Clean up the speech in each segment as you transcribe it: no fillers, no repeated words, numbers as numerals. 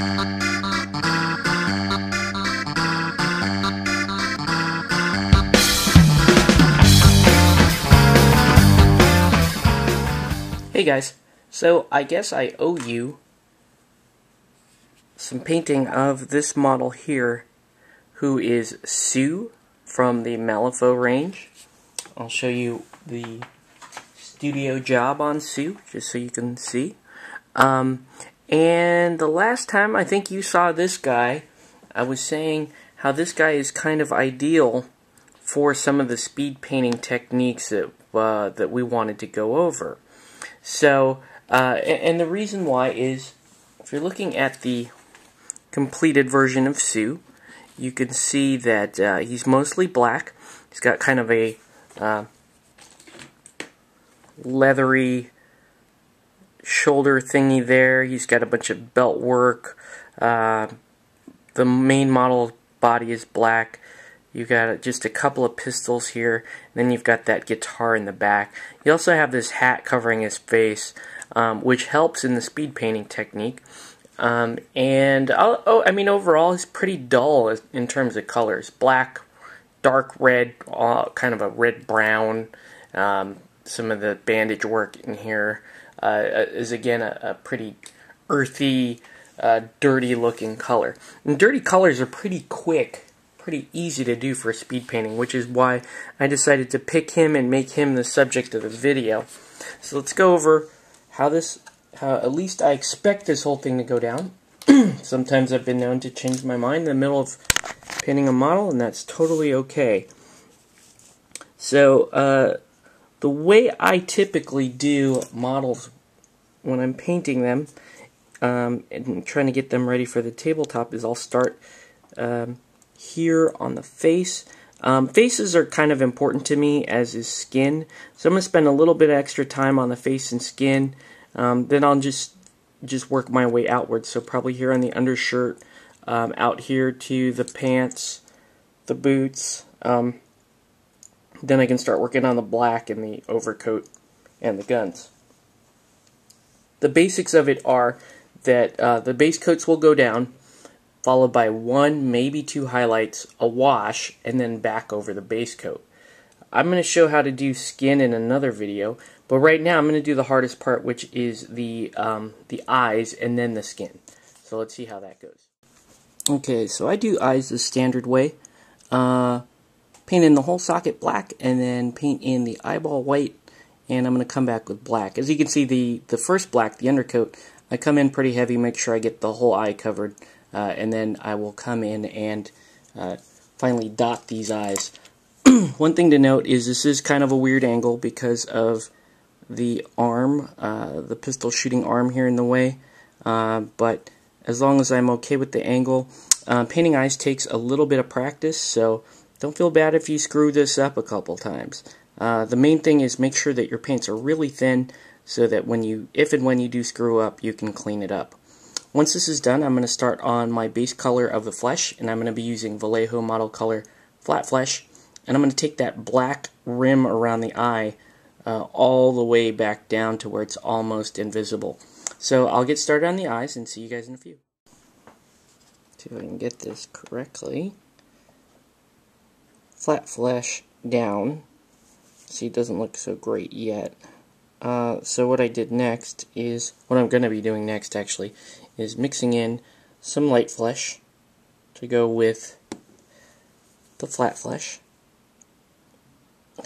Hey guys, so I guess I owe you some painting of this model here, who is Sue from the Malifaux range. I'll show you the studio job on Sue, just so you can see. And the last time I think you saw this guy, I was saying how this guy is kind of ideal for some of the speed painting techniques that we wanted to go over. So, and the reason why is, if you're looking at the completed version of Sue, you can see that he's mostly black. He's got kind of a leathery shoulder thingy there. He's got a bunch of belt work. The main model body is black. You've got just a couple of pistols here, and then you've got that guitar in the back. You also have this hat covering his face, which helps in the speed painting technique. I mean, overall, it's pretty dull in terms of colors. Black, dark red, kind of a red-brown. Some of the bandage work in here is, again, a pretty earthy, dirty-looking color. And dirty colors are pretty quick. Pretty easy to do for speed painting, which is why I decided to pick him and make him the subject of the video. So let's go over how at least I expect this whole thing to go down. Sometimes I've been known to change my mind in the middle of painting a model, and that's totally okay. So the way I typically do models when I'm painting them and trying to get them ready for the tabletop is I'll start here on the face. Faces are kind of important to me, as is skin, so I'm going to spend a little bit extra time on the face and skin. Then I'll just work my way outwards, so probably here on the undershirt, out here to the pants, the boots. Then I can start working on the black and the overcoat and the guns. The basics of it are that the base coats will go down, followed by one, maybe two highlights, a wash, and then back over the base coat. I'm going to show how to do skin in another video, but right now I'm going to do the hardest part, which is the eyes and then the skin. So let's see how that goes. Okay, so I do eyes the standard way. Paint in the whole socket black, and then paint in the eyeball white, and I'm going to come back with black. As you can see, the first black, the undercoat, I come in pretty heavy, make sure I get the whole eye covered. And then I will come in and finally dot these eyes. One thing to note is this is kind of a weird angle because of the arm, the pistol shooting arm here in the way. But as long as I'm okay with the angle, painting eyes takes a little bit of practice, so don't feel bad if you screw this up a couple times. The main thing is make sure that your paints are really thin so that if and when you do screw up, you can clean it up. Once this is done, I'm going to start on my base color of the flesh, and I'm going to be using Vallejo Model Color Flat Flesh, and I'm going to take that black rim around the eye all the way back down to where it's almost invisible. So I'll get started on the eyes and see you guys in a few. See if I can get this correctly. Flat flesh down. See, it doesn't look so great yet. So what I did next is, what I'm going to be doing next actually, is mixing in some light flesh to go with the flat flesh.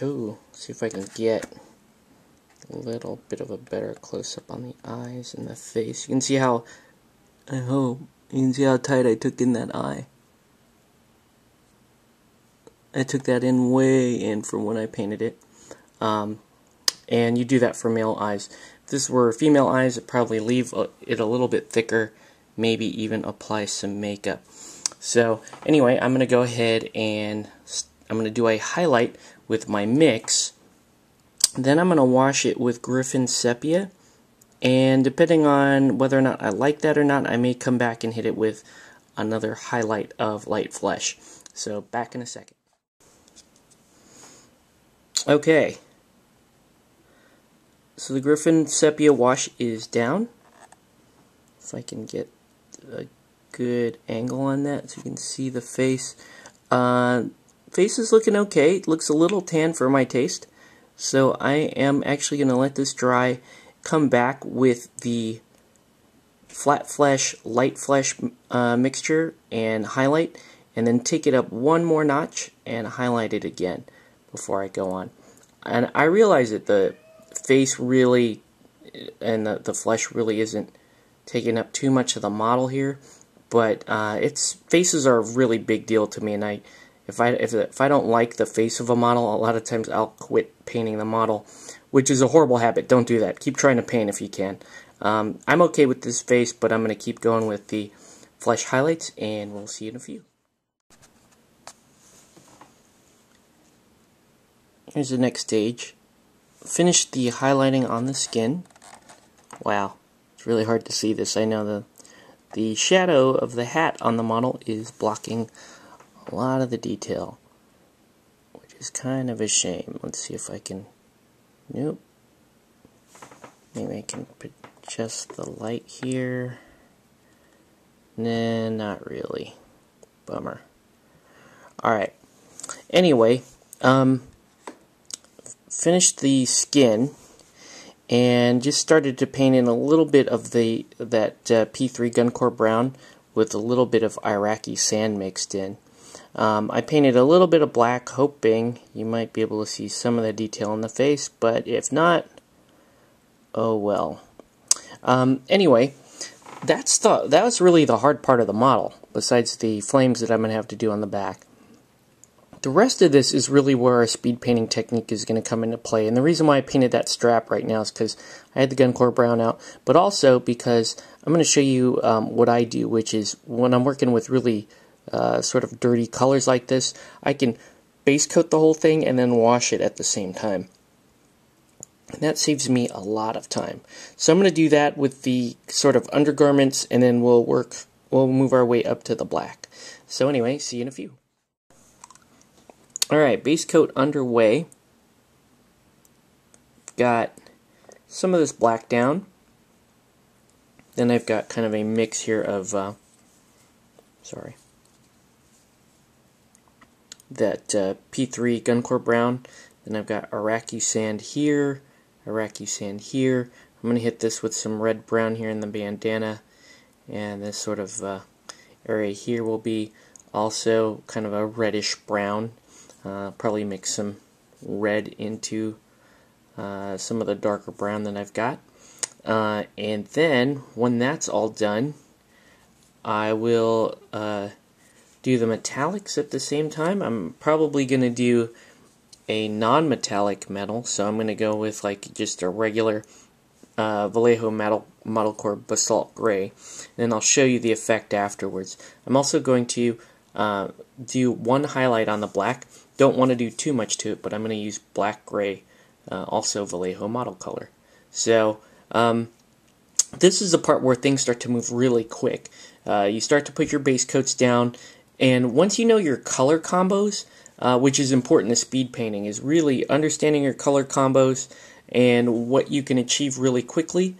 Ooh, see if I can get a little bit of a better close-up on the eyes and the face. You can see how, I hope, you can see how tight I took in that eye. I took that in way in from when I painted it. And you do that for male eyes. If this were female eyes, I'd probably leave it a little bit thicker, maybe even apply some makeup. So anyway, I'm going to go ahead and I'm going to do a highlight with my mix. Then I'm going to wash it with Griffin Sepia, and depending on whether or not I like that or not, I may come back and hit it with another highlight of light flesh. So back in a second. Okay, so the Griffin Sepia wash is down. If I can get a good angle on that so you can see the face. Face is looking okay. It looks a little tan for my taste. So I am actually going to let this dry, come back with the flat flesh, light flesh mixture and highlight, and then take it up one more notch and highlight it again before I go on. And I realize that the face really and the flesh really isn't taking up too much of the model here, but faces are a really big deal to me, and if I don't like the face of a model, a lot of times I'll quit painting the model, which is a horrible habit. Don't do that. Keep trying to paint if you can. I'm okay with this face, but I'm going to keep going with the flesh highlights, and we'll see you in a few. Here's the next stage. Finish the highlighting on the skin. Wow, it's really hard to see this. I know the shadow of the hat on the model is blocking a lot of the detail, which is kind of a shame. Let's see if I can... Nope. Maybe I can adjust the light here. Nah, not really. Bummer. Alright. Anyway, finished the skin and just started to paint in a little bit of that P3 Guncore Brown with a little bit of Iraqi sand mixed in. I painted a little bit of black, hoping you might be able to see some of the detail in the face, but if not, oh well. Anyway, that was really the hard part of the model, besides the flames that I'm going to have to do on the back. The rest of this is really where our speed painting technique is going to come into play, and the reason why I painted that strap right now is because I had the Guncore Brown out, but also because I'm going to show you what I do, which is when I'm working with really sort of dirty colors like this, I can base coat the whole thing and then wash it at the same time. And that saves me a lot of time. So I'm going to do that with the sort of undergarments, and then we'll move our way up to the black. So anyway, see you in a few. Alright, base coat underway. Got some of this black down. Then I've got kind of a mix here of, that P3 Guncore Brown. Then I've got Iraqi sand here, Iraqi sand here. I'm going to hit this with some red brown here in the bandana. And this sort of area here will be also kind of a reddish brown. Probably mix some red into some of the darker brown that I've got. And then, when that's all done, I will do the metallics at the same time. I'm probably going to do a non-metallic metal, so I'm going to go with like just a regular Vallejo Model Core Basalt Gray. And then I'll show you the effect afterwards. I'm also going to do one highlight on the black. Don't want to do too much to it, but I'm going to use black gray, also Vallejo model color. So this is the part where things start to move really quick. You start to put your base coats down, and once you know your color combos, which is important to speed painting, is really understanding your color combos and what you can achieve really quickly,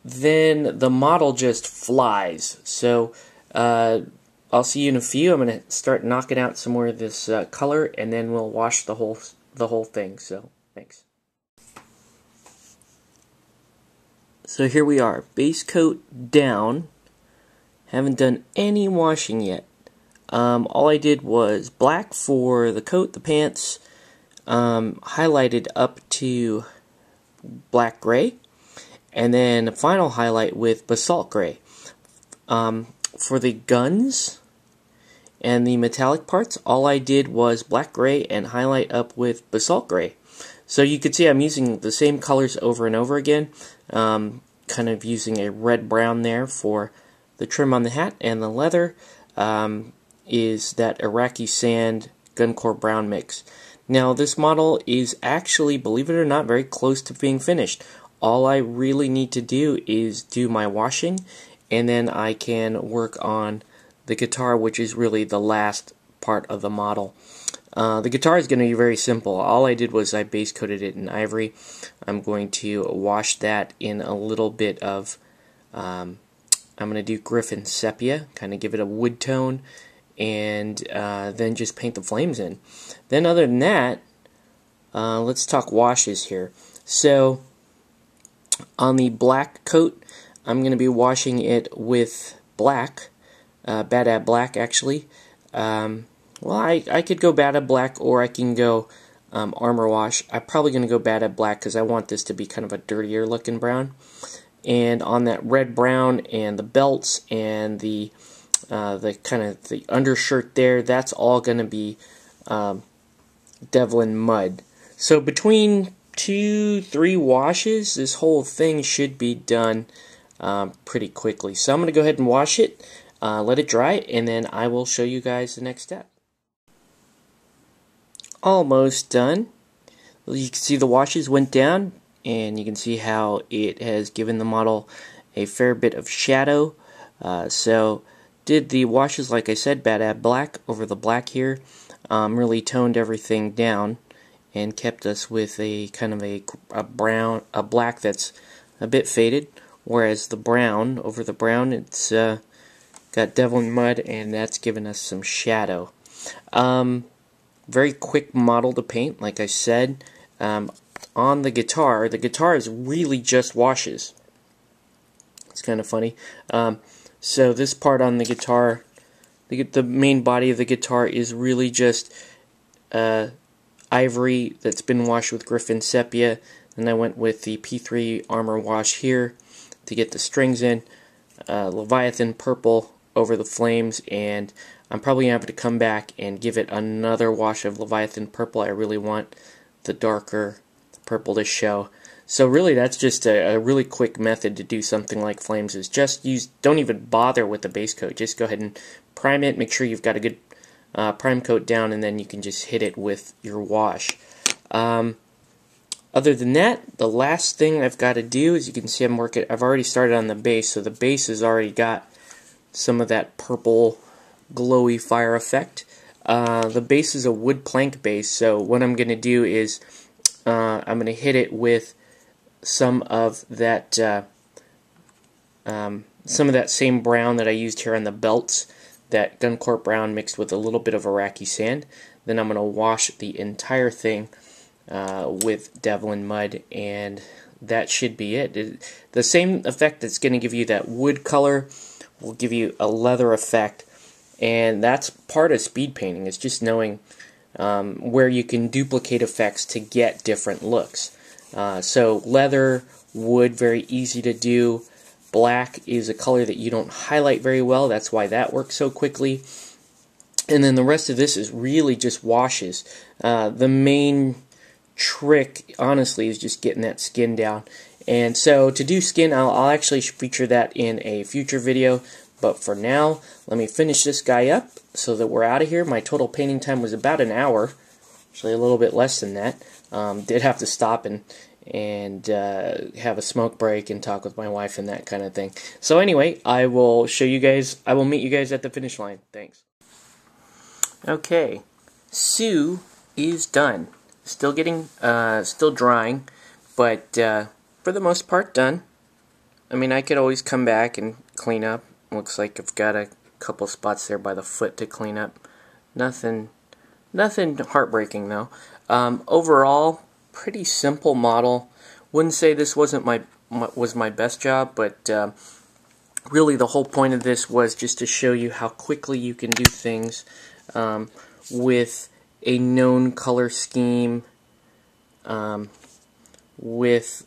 then the model just flies. So I'll see you in a few. I'm going to start knocking out some more of this color, and then we'll wash the whole thing. So, thanks. So here we are, base coat down. Haven't done any washing yet. All I did was black for the coat, the pants, highlighted up to black gray, and then a final highlight with basalt gray. For the guns and the metallic parts, all I did was black gray and highlight up with basalt gray. So you could see I'm using the same colors over and over again, kind of using a red-brown there for the trim on the hat, and the leather is that Iraqi sand Guncore Brown mix. Now this model is actually, believe it or not, very close to being finished. All I really need to do is do my washing, and then I can work on the guitar, which is really the last part of the model. The guitar is going to be very simple. All I did was I base coated it in ivory. I'm going to wash that in a little bit of I'm going to do Griffin Sepia, kind of give it a wood tone, and then just paint the flames in. Then other than that, let's talk washes here. So on the black coat, I'm going to be washing it with black, Bad Ab Black actually. Well, I could go Bad Ab Black, or I can go Armor Wash. I'm probably going to go Bad Ab Black because I want this to be kind of a dirtier looking brown. And on that red brown and the belts and the kind of the undershirt there, that's all going to be Devlin Mud. So between 2-3 washes, this whole thing should be done pretty quickly. So I'm going to go ahead and wash it, let it dry, and then I will show you guys the next step. Almost done. You can see the washes went down, and you can see how it has given the model a fair bit of shadow. So did the washes, like I said, Bad Ab Black over the black here, really toned everything down and kept us with a kind of a black that's a bit faded, whereas the brown, over the brown, it's got Devlin Mud, and that's given us some shadow. Very quick model to paint, like I said. On the guitar is really just washes. It's kind of funny. So this part on the guitar, the main body of the guitar is really just ivory that's been washed with Griffin Sepia, and I went with the P3 Armor Wash here to get the strings in. Leviathan Purple over the flames, and I'm probably going to have to come back and give it another wash of Leviathan Purple. I really want the darker purple to show. So really that's just a really quick method to do something like flames, is just don't even bother with the base coat. Just go ahead and prime it, make sure you've got a good prime coat down, and then you can just hit it with your wash. Other than that, the last thing I've got to do is, you can see I've already started on the base, so the base has already got some of that purple glowy fire effect. The base is a wood plank base, so what I'm going to do is I'm going to hit it with some of that same brown that I used here on the belts, that Guncorp brown mixed with a little bit of Iraqi sand. Then I'm going to wash the entire thing with Devlin Mud, and that should be it. The same effect that's going to give you that wood color will give you a leather effect, and that's part of speed painting, is just knowing where you can duplicate effects to get different looks. So leather, wood, very easy to do. Black is a color that you don't highlight very well, that's why that works so quickly. And then the rest of this is really just washes. The main trick, honestly, is just getting that skin down. And so to do skin, I'll actually feature that in a future video. But for now, let me finish this guy up so that we're out of here. My total painting time was about an hour, actually a little bit less than that. Did have to stop and have a smoke break and talk with my wife and that kind of thing. So anyway, I will meet you guys at the finish line. Thanks. Okay, Sue is done. Still drying, but for the most part done. I mean, I could always come back and clean up. Looks like I've got a couple spots there by the foot to clean up. Nothing heartbreaking though. Overall, pretty simple model. Wouldn't say this was my best job, but really the whole point of this was just to show you how quickly you can do things with a known color scheme, with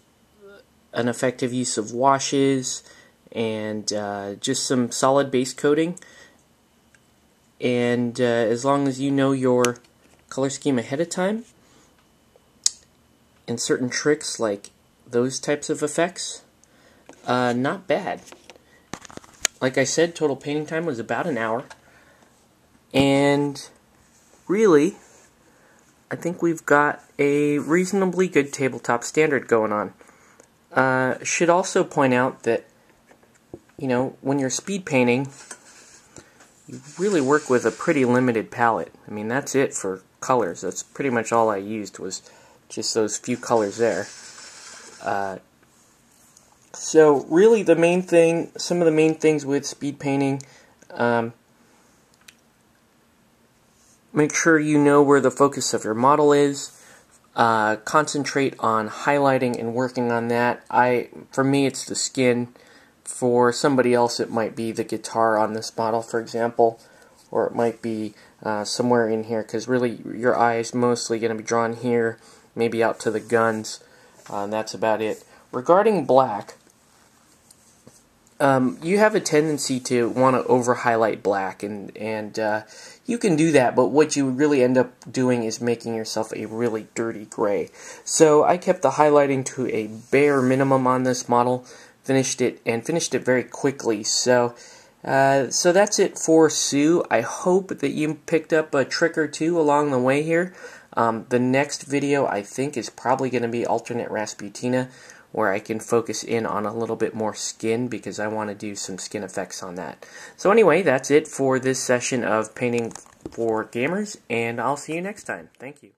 an effective use of washes, and just some solid base coating. And as long as you know your color scheme ahead of time, and certain tricks like those types of effects, not bad. Like I said, total painting time was about an hour, and really, I think we've got a reasonably good tabletop standard going on. Should also point out that, you know, when you're speed painting, you really work with a pretty limited palette. I mean, that's it for colors. That's pretty much all I used, was just those few colors there. So really the main thing, some of the main things with speed painting, make sure you know where the focus of your model is. Concentrate on highlighting and working on that. For me, it's the skin. For somebody else, it might be the guitar on this model, for example, or it might be somewhere in here, because really your eye is mostly going to be drawn here, maybe out to the guns, and that's about it. Regarding black, you have a tendency to want to over-highlight black, and you can do that, but what you really end up doing is making yourself a really dirty gray. So I kept the highlighting to a bare minimum on this model, finished it very quickly. So that's it for Sue. I hope that you picked up a trick or two along the way here. The next video, I think, is probably going to be alternate Rasputina, where I can focus in on a little bit more skin, because I want to do some skin effects on that. So anyway, that's it for this session of Painting for Gamers, and I'll see you next time. Thank you.